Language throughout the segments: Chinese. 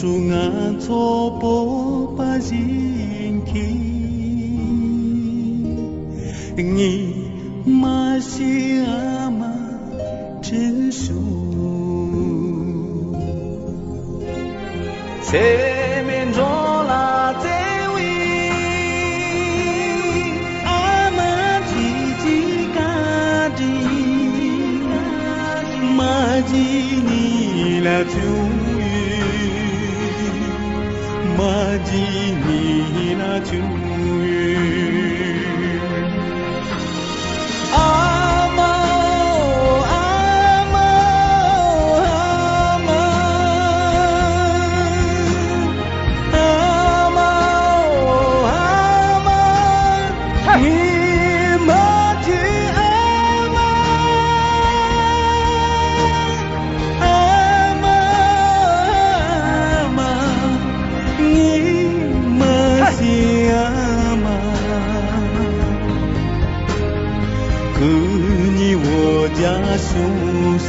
中安错波把人气，你马西阿玛真熟，前面中啦这位阿玛吉吉嘎的，马吉你啦就。马吉尼那秋雨，阿妈阿妈阿妈阿妈阿妈，你马吉阿妈阿妈阿妈。你马西阿玛，可你我家叔叔。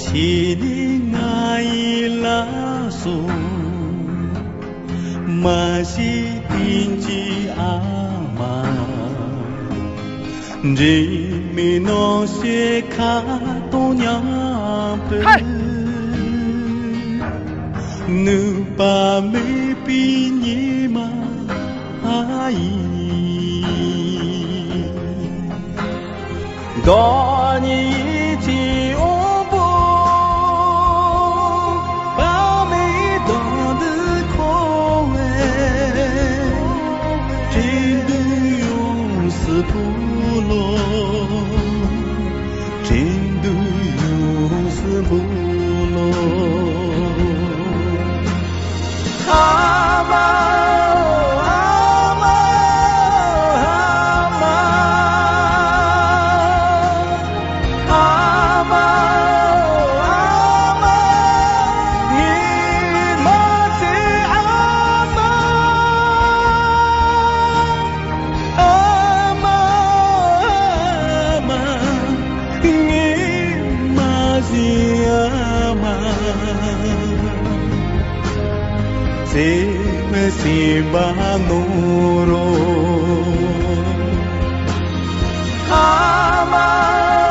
七零爱拉苏，马西丁吉阿玛，人民诺些卡多娘贝，努巴梅比尼玛阿姨，多你一起。部落，真的有是部落。阿妈阿妈阿妈阿妈阿妈，你马西阿妈。Se me simba nuro, ama.